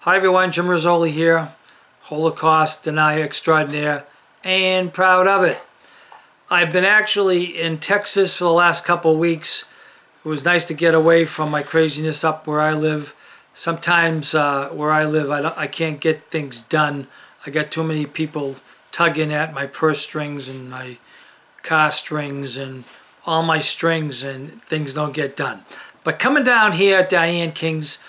Hi everyone, Jim Rizoli here, Holocaust denier extraordinaire, and proud of it. I've been actually in Texas for the last couple of weeks. It was nice to get away from my craziness up where I live. Sometimes where I live, I can't get things done. I got too many people tugging at my purse strings and my car strings and all my strings, and things don't get done. But coming down here at Diane King's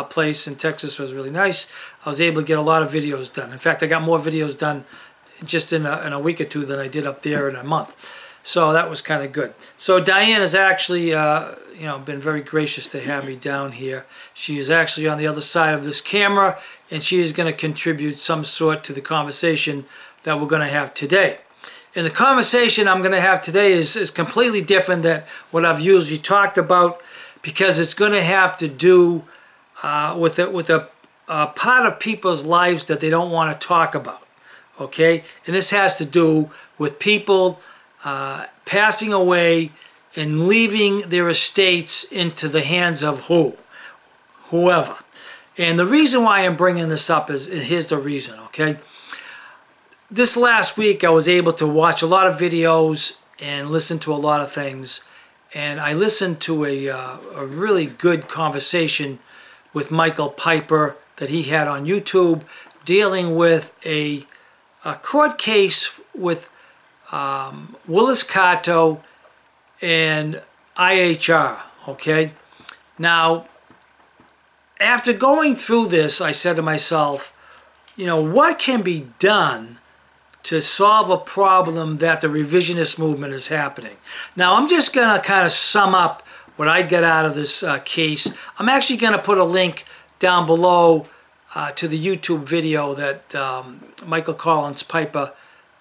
place in Texas was really nice. I was able to get a lot of videos done. In fact, I got more videos done just in a week or two than I did up there in a month. So that was kind of good. So Diane has actually been very gracious to have me down here. She is actually on the other side of this camera, and she is going to contribute some sort to the conversation that we're going to have today. And the conversation I'm going to have today is completely different than what I've usually talked about, because it's going to have to do with a part of people's lives that they don't want to talk about, okay? And this has to do with people passing away and leaving their estates into the hands of whoever. And the reason why I'm bringing this up is, here's the reason, okay? This last week I was able to watch a lot of videos and listen to a lot of things, and I listened to a really good conversation with Michael Piper that he had on YouTube, dealing with a court case with Willis Carto and IHR, okay? Now, after going through this, I said to myself, what can be done to solve a problem that the revisionist movement is happening? Now, I'm just going to kind of sum up what I get out of this case. I'm actually going to put a link down below to the YouTube video that Michael Collins Piper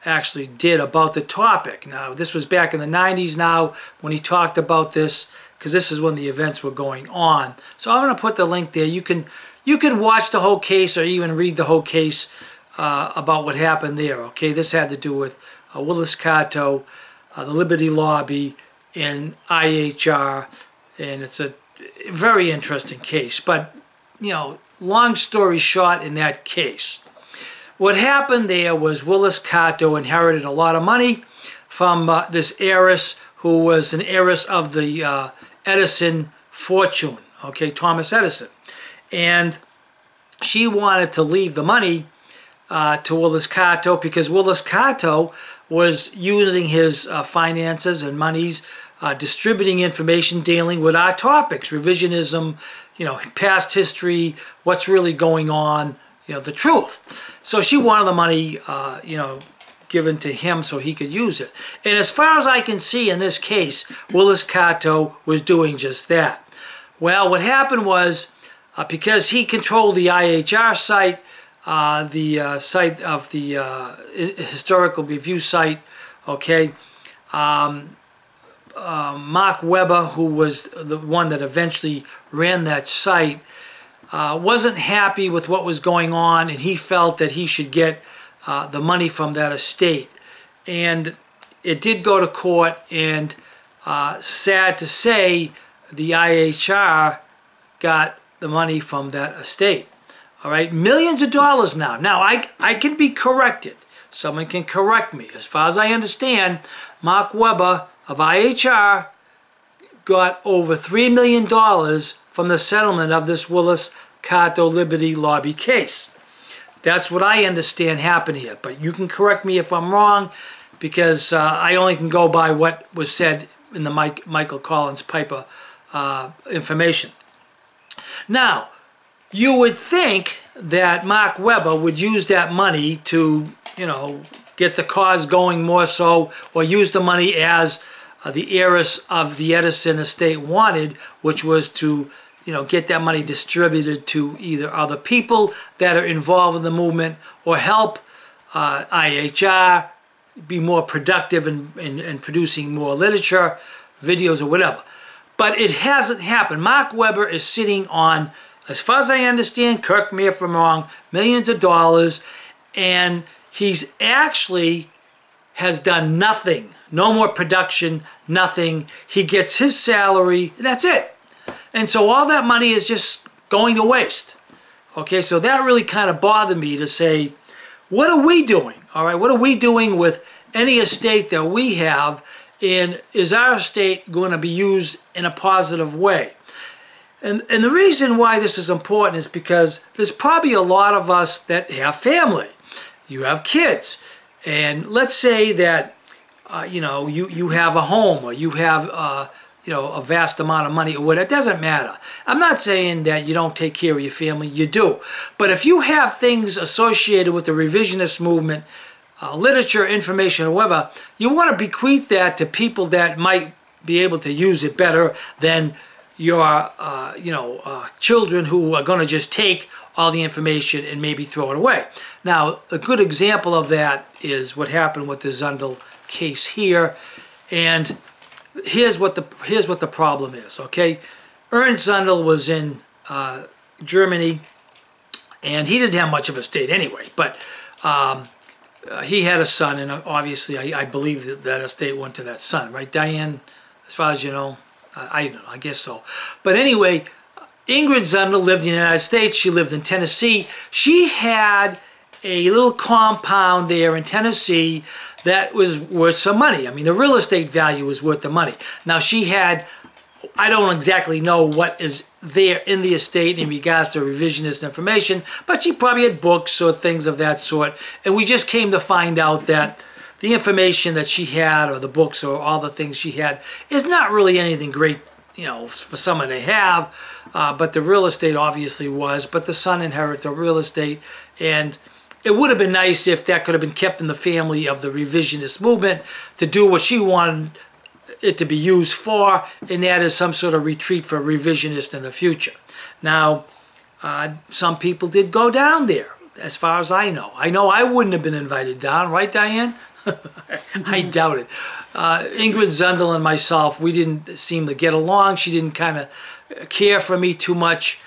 actually did about the topic. Now, this was back in the 90s now when he talked about this, because this is when the events were going on. So I'm going to put the link there. You can watch the whole case or even read the whole case about what happened there, okay? This had to do with Willis Carto, the Libberty lobby, and IHR, and it's a very interesting case. But, long story short, in that case, what happened there was Willis Carto inherited a lot of money from this heiress who was an heiress of the Edison fortune, okay, Thomas Edison. And she wanted to leave the money to Willis Carto, because Willis Carto was using his finances and monies, distributing information dealing with our topics, revisionism, past history, what's really going on, the truth. So she wanted the money, given to him so he could use it. And as far as I can see in this case, Willis Carto was doing just that. Well, what happened was, because he controlled the IHR site, the site of the historical review site, okay, Mark Weber, who was the one that eventually ran that site, wasn't happy with what was going on, and he felt that he should get the money from that estate. And it did go to court, and sad to say, the IHR got the money from that estate. All right, millions of dollars now. Now, I can be corrected. Someone can correct me. As far as I understand, Mark Weber of IHR got over $3 million from the settlement of this Willis Carto Libberty lobby case. That's what I understand happened here. But you can correct me if I'm wrong, because I only can go by what was said in the Michael Collins Piper information. Now, you would think that Mark Weber would use that money to, get the cause going more so, or use the money as the heiress of the Edison estate wanted, which was to, get that money distributed to either other people that are involved in the movement, or help IHR be more productive in producing more literature, videos, or whatever. But it hasn't happened. Mark Weber is sitting on, as far as I understand, correct me if I'm wrong, millions of dollars, and he's actually has done nothing. No more production, nothing. He gets his salary, and that's it. And so all that money is just going to waste. Okay, so that really kind of bothered me to say, what are we doing? All right, what are we doing with any estate that we have, and is our estate going to be used in a positive way? And the reason why this is important is because there's probably a lot of us that have family. You have kids, and let's say that you know, you have a home, or you have you know, a vast amount of money, or whatever. It doesn't matter. I'm not saying that you don't take care of your family. You do. But if you have things associated with the revisionist movement, literature, information, or whatever, you want to bequeath that to people that might be able to use it better than your you know, children who are going to just take all the information and maybe throw it away. Now, a good example of that is what happened with the Zundel case here, and here's what the problem is. Okay, Ernst Zundel was in Germany, and he didn't have much of a estate anyway, but he had a son, and obviously I believe that that estate went to that son, right, Diane? As far as you know, I don't know, I guess so. But anyway, Ingrid Zundel lived in the United States. She lived in Tennessee. She had a little compound there in Tennessee that was worth some money. I mean, the real estate value was worth the money. Now, she had, I don't exactly know what is there in the estate in regards to revisionist information, but she probably had books or things of that sort. And we just came to find out that the information that she had, or the books, or all the things she had, is not really anything great, you know, for someone to have. But the real estate obviously was. But the son inherited the real estate, and it would have been nice if that could have been kept in the family of the revisionist movement to do what she wanted it to be used for, and that is some sort of retreat for revisionists in the future. Now, some people did go down there, as far as I know. I know I wouldn't have been invited down, right, Diane? I doubt it. Ingrid Zundel and myself, we didn't seem to get along. She didn't kind of care for me too much.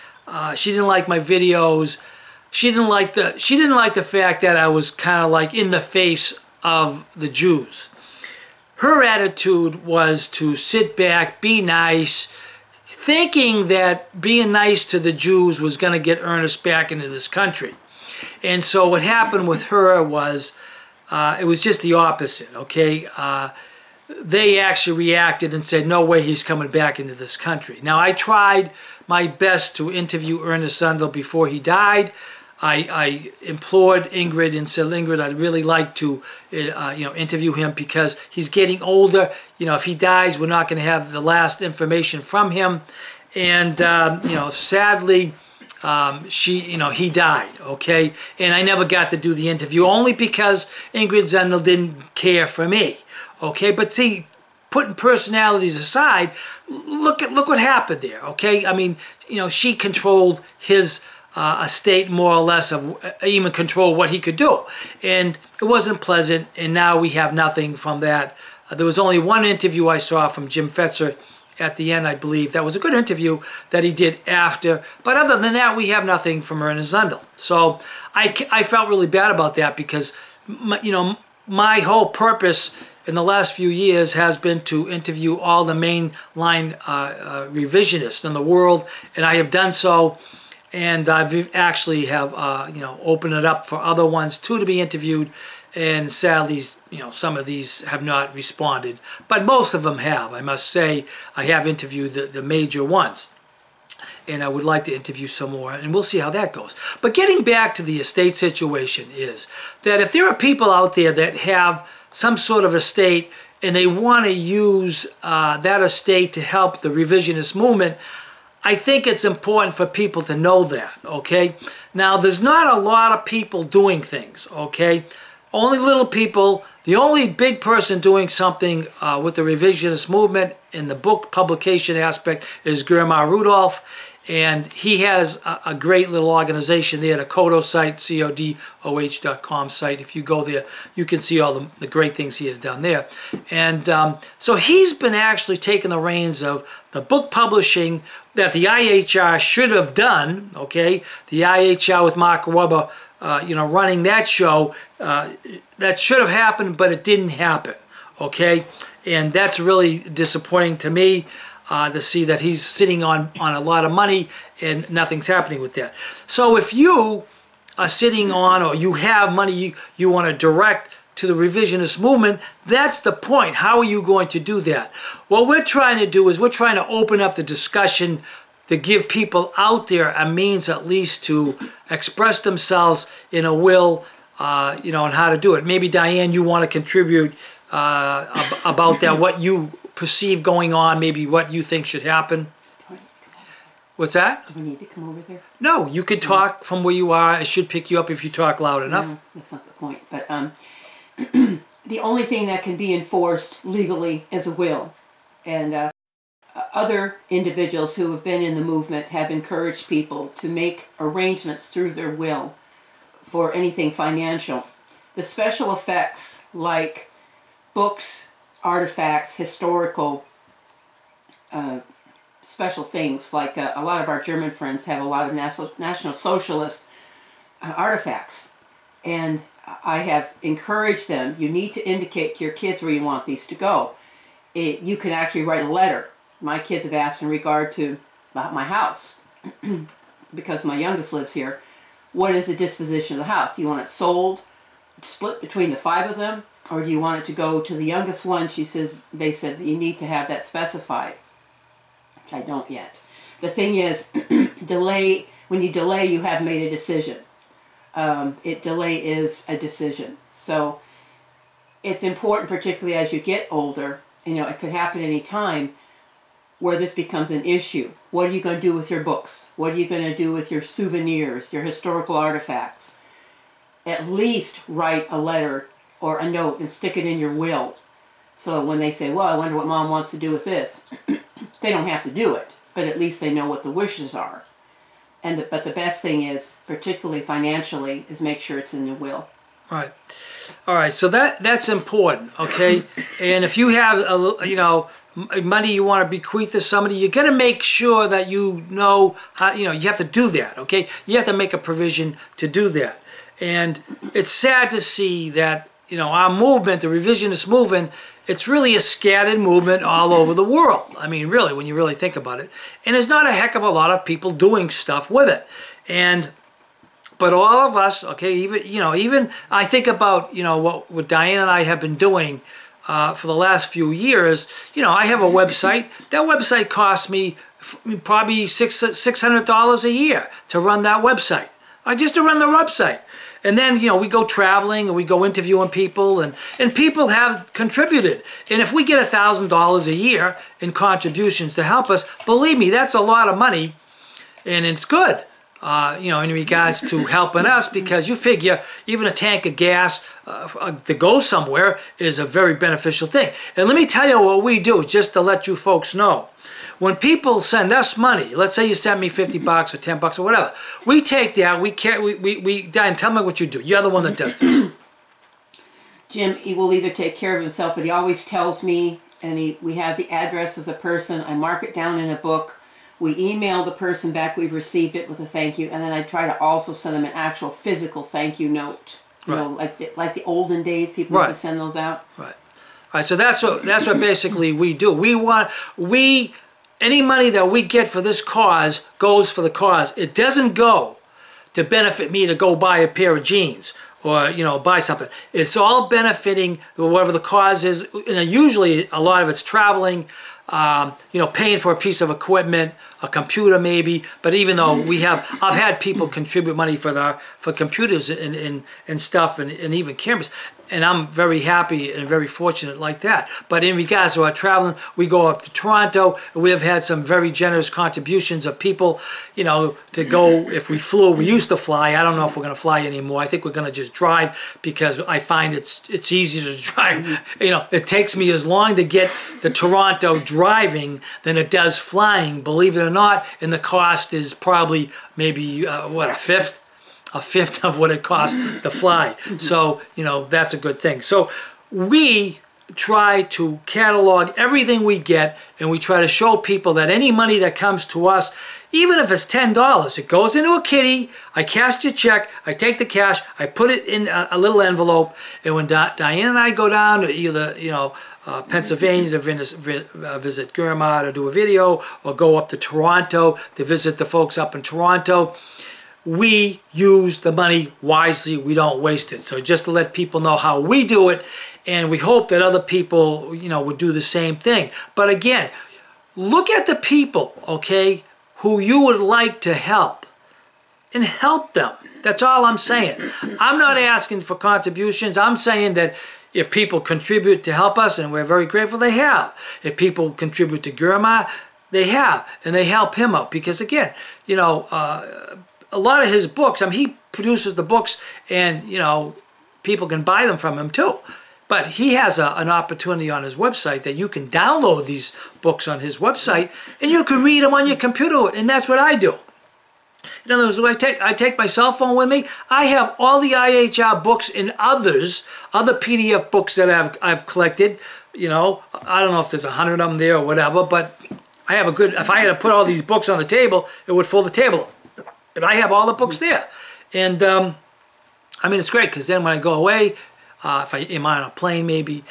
She didn't like my videos. She didn't like the fact that I was kind of like in the face of the Jews. Her attitude was to sit back, be nice, thinking that being nice to the Jews was going to get Ernest back into this country. And so what happened with her was, it was just the opposite, okay? They actually reacted and said, no way he's coming back into this country. Now, I tried my best to interview Ernest Zundel before he died. I implored Ingrid and said, Ingrid, I'd really like to you know, interview him because he's getting older. You know, if he dies, we're not going to have the last information from him. And, you know, sadly, he died, okay? And I never got to do the interview only because Ingrid Zundel didn't care for me, okay? But see, putting personalities aside, look what happened there, okay? I mean, you know, she controlled his estate more or less, of even control what he could do. And it wasn't pleasant, and now we have nothing from that. There was only one interview I saw from Jim Fetzer at the end, I believe. That was a good interview that he did after. But other than that, we have nothing from Ernest Zundel. So I felt really bad about that because, you know, my whole purpose in the last few years has been to interview all the mainline revisionists in the world, and I have done so. And I've actually have, you know, opened it up for other ones too to be interviewed. And sadly, you know, some of these have not responded. But most of them have. I must say, I have interviewed the major ones. And I would like to interview some more. And we'll see how that goes. But getting back to the estate situation is that if there are people out there that have some sort of estate and they want to use that estate to help the revisionist movement, I think it's important for people to know that, okay? Now, there's not a lot of people doing things, okay? Only little people. The only big person doing something with the revisionist movement in the book publication aspect is Germar Rudolph, and he has a great little organization there, the Kodo site, CODOH.com site. If you go there, you can see all the great things he has done there. And so he's been actually taking the reins of the book publishing that the IHR should have done, okay? The IHR with Mark Weber, you know, running that show, that should have happened, but it didn't happen, okay? And that's really disappointing to me. to see that he's sitting on a lot of money and nothing's happening with that. So if you are sitting on, or you have money you want to direct to the revisionist movement, that's the point. How are you going to do that? What we're trying to do is we're trying to open up the discussion to give people out there a means at least to express themselves in a will, you know, and how to do it. Maybe Diane, you want to contribute about that, what you perceive going on, maybe what you think should happen. What's that? Do we need to come over there? No, you could talk from where you are. I should pick you up if you talk loud enough. No, that's not the point. But the only thing that can be enforced legally is a will. And other individuals who have been in the movement have encouraged people to make arrangements through their will for anything financial. The special effects like books, artifacts, historical special things, like a lot of our German friends have a lot of National Socialist artifacts. And I have encouraged them, you need to indicate to your kids where you want these to go. You can actually write a letter. My kids have asked in regard to my house, because my youngest lives here, what is the disposition of the house? Do you want it sold, split between the 5 of them, or do you want it to go to the youngest one? They said that you need to have that specified. I don't yet. The thing is, when you delay, you have made a decision. Delay is a decision. So it's important, particularly as you get older, you know, it could happen any time, where this becomes an issue. What are you going to do with your books? What are you going to do with your souvenirs, your historical artifacts? At least write a letter or a note and stick it in your will. So when they say, well, I wonder what Mom wants to do with this, they don't have to do it, but at least they know what the wishes are. But the best thing is, particularly financially, is make sure it's in your will. Right. All right. So that's important. Okay. And if you have money you want to bequeath to somebody, you got to make sure that you know how. You have to do that. Okay. You have to make a provision to do that. And it's sad to see that our movement, the revisionist movement, it's really a scattered movement all over the world. I mean, really, when you really think about it. And there's not a heck of a lot of people doing stuff with it. But all of us, okay, even I think about, what Diane and I have been doing for the last few years. I have a website. That website costs me probably $600 a year to run that website. Just to run the website. And then, we go traveling and we go interviewing people, and people have contributed. And if we get $1,000 a year in contributions to help us, believe me, that's a lot of money, and it's good, in regards to helping us, because you figure even a tank of gas to go somewhere is a very beneficial thing. And let me tell you what we do, just to let you folks know. When people send us money, let's say you sent me $50 or $10 or whatever, we take that, Diane, tell me what you do. You're the one that does this. Jim, he will either take care of himself, but he always tells me, and we have the address of the person. I mark it down in a book. We email the person back we've received it with a thank you, and then I try to also send them an actual physical thank you note. Like the olden days, people used to send those out. Right. All right. So that's what basically we do. Any money that we get for this cause goes for the cause. It doesn't go to benefit me to go buy a pair of jeans or, buy something. It's all benefiting whatever the cause is. And usually a lot of it's traveling, paying for a piece of equipment, a computer maybe. But even though I've had people contribute money for computers and stuff and even cameras. And I'm very happy and very fortunate like that. But in regards to our traveling, we go up to Toronto. And we have had some very generous contributions of people, to go. If we flew, we used to fly. I don't know if we're going to fly anymore. I think we're going to just drive, because I find it's easier to drive. It takes me as long to get to Toronto driving than it does flying, believe it or not. And the cost is probably maybe, a fifth? A fifth of what it costs to fly. So, that's a good thing. So we try to catalog everything we get, and we try to show people that any money that comes to us, even if it's $10, it goes into a kitty, I cash your check, I take the cash, I put it in a little envelope, and when Diane and I go down to either, Pennsylvania to visit Grandma to do a video, or go up to Toronto to visit the folks up in Toronto, we use the money wisely. We don't waste it. So just to let people know how we do it, and we hope that other people, would do the same thing. But again, look at the people, okay, who you would like to help, and help them. That's all I'm saying. I'm not asking for contributions. I'm saying that if people contribute to help us, and we're very grateful, they have. If people contribute to Grandma, they have, and they help him out. Because again, a lot of his books, he produces the books, and, people can buy them from him too. But he has an opportunity on his website that you can download these books on his website, and you can read them on your computer, and that's what I do. In other words, I take my cell phone with me. I have all the IHR books and other PDF books that I've collected. I don't know if there's 100 of them there or whatever, but I have if I had to put all these books on the table, it would fill the table. But I have all the books there. And, it's great, because then when I go away, if I am on a plane maybe,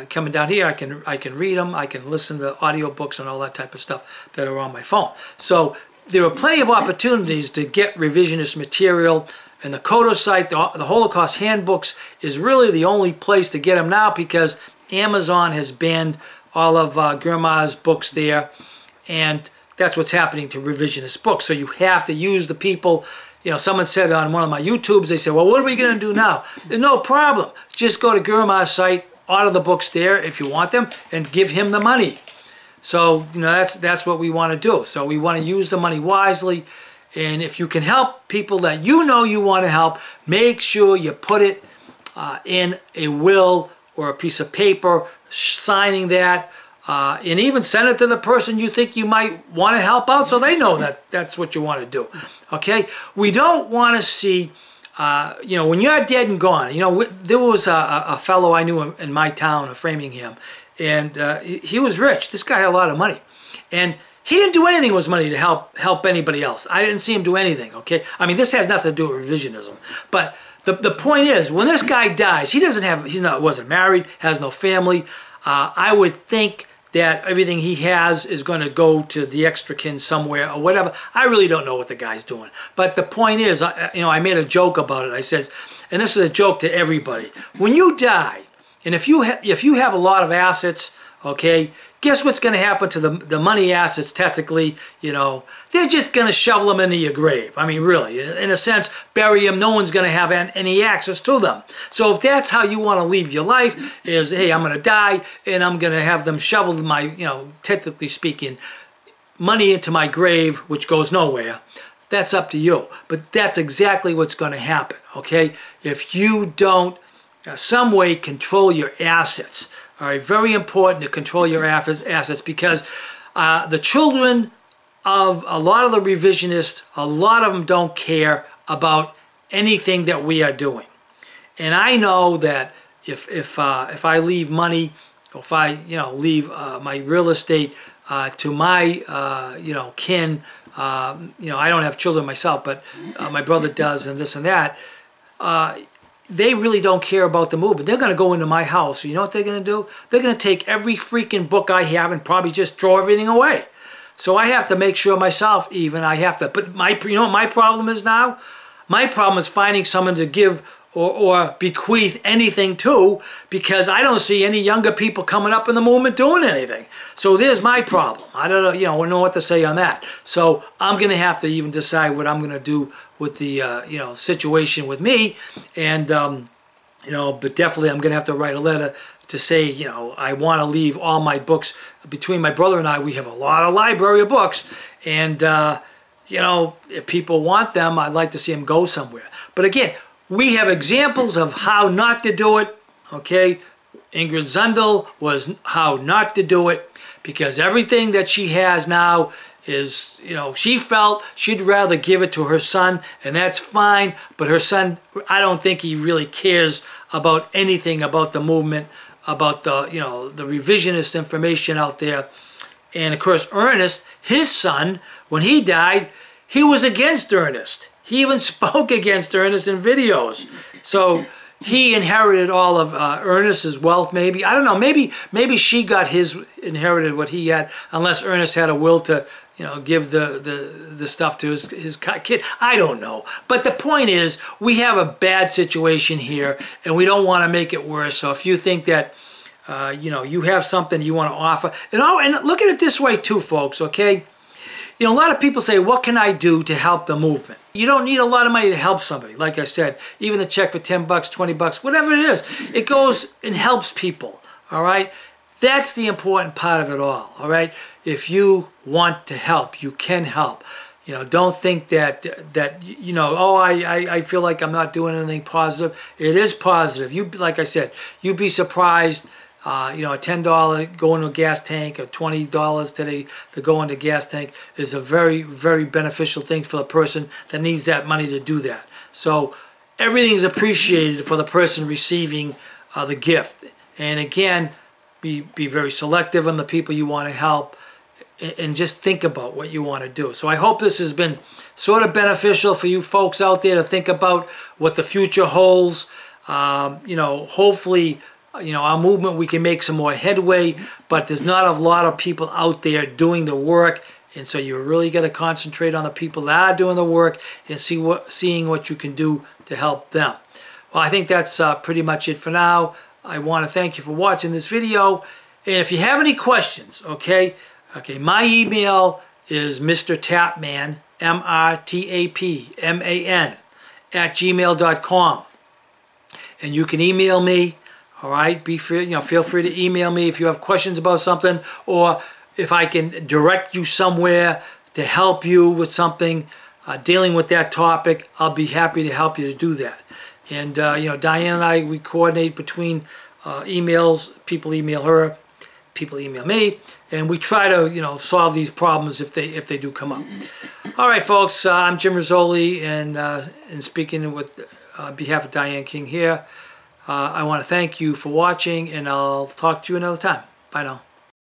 coming down here, I can read them, I can listen to audio books and all that type of stuff that are on my phone. So there are plenty of opportunities to get revisionist material, and the Carto site, the Holocaust handbooks, is really the only place to get them now, because Amazon has banned all of Grandma's books there, and that's what's happening to revisionist books. So you have to use the people. Someone said on one of my YouTubes, they said, well, what are we going to do now? No problem. Just go to Grandma's site, order the books there if you want them, and give him the money. So, that's what we want to do. So we want to use the money wisely. And if you can help people that you want to help, make sure you put it in a will or a piece of paper, signing that, and even send it to the person you think you might want to help out, so they know that that's what you want to do. Okay? We don't want to see, when you're dead and gone. There was a fellow I knew in my town of Framingham, and he was rich. This guy had a lot of money, and he didn't do anything with his money to help anybody else. I didn't see him do anything. Okay? This has nothing to do with revisionism, but the point is, when this guy dies, wasn't married, has no family. I would think that everything he has is going to go to the extra kin somewhere or whatever. I really don't know what the guy's doing. But the point is, I made a joke about it. I said, and this is a joke to everybody, when you die, and if you have a lot of assets, okay, guess what's going to happen to the money assets technically? They're just going to shovel them into your grave. Really, in a sense, bury them. No one's going to have any access to them. So if that's how you want to leave your life, is, hey, I'm going to die, and I'm going to have them shovel my, technically speaking, money into my grave, which goes nowhere. That's up to you. But that's exactly what's going to happen, okay? If you don't some way control your assets. All right, very important to control your assets, because the children of a lot of the revisionists, a lot of them don't care about anything that we are doing. And I know that if I leave money, or if I leave my real estate to my kin, I don't have children myself, but my brother does, and this and that. They really don't care about the movement. They're going to go into my house. So you know what they're going to do? They're going to take every freaking book I have and probably just throw everything away. So I have to make sure myself but you know what my problem is now? My problem is finding someone to give or bequeath anything to, because I don't see any younger people coming up in the movement doing anything. So there's my problem. I don't know what to say on that. So I'm going to have to even decide what I'm going to do with the situation with me, and but definitely I'm going to have to write a letter to say, I want to leave all my books. Between my brother and I, we have a lot of library of books, and if people want them, I'd like to see them go somewhere. But again, we have examples of how not to do it, okay? Ingrid Zundel was how not to do it, because everything that she has now is, she felt she'd rather give it to her son, and that's fine, but her son, I don't think he really cares about anything about the movement. about the, the revisionist information out there. And of course, Ernest, his son, when he died, he was against Ernest. He even spoke against Ernest in videos. So he inherited all of Ernest's wealth, maybe. I don't know. Maybe she got inherited what he had, unless Ernest had a will to, give the stuff to his kid. I don't know. But the point is, we have a bad situation here, and we don't want to make it worse. So if you think that, you have something you want to offer, and look at it this way too, folks, okay? A lot of people say, what can I do to help the movement? You don't need a lot of money to help somebody. Like I said, even a check for 10 bucks, 20 bucks, whatever it is, it goes and helps people, all right? That's the important part of it all right? If you want to help, you can help. Don't think that oh, I feel like I'm not doing anything positive. It is positive. Like I said, you'd be surprised. A $10 going to a gas tank or $20 today to go into a gas tank is a very, very beneficial thing for the person that needs that money to do that. So everything is appreciated for the person receiving the gift. And again, be very selective on the people you want to help, and just think about what you want to do. So I hope this has been sort of beneficial for you folks out there to think about what the future holds. Hopefully, our movement, we can make some more headway, but there's not a lot of people out there doing the work, and so you really got to concentrate on the people that are doing the work and seeing what you can do to help them. Well, I think that's pretty much it for now. I want to thank you for watching this video, and if you have any questions, okay, my email is mrtapman, MRTAPMAN, @gmail.com, and you can email me. All right, feel free to email me if you have questions about something, or if I can direct you somewhere to help you with something dealing with that topic. I'll be happy to help you to do that. And Diane and I, we coordinate between emails. People email her, people email me, and we try to solve these problems if they do come up. All right, folks, I'm Jim Rizoli, and speaking with on behalf of Diane King here. I want to thank you for watching, and I'll talk to you another time. Bye now.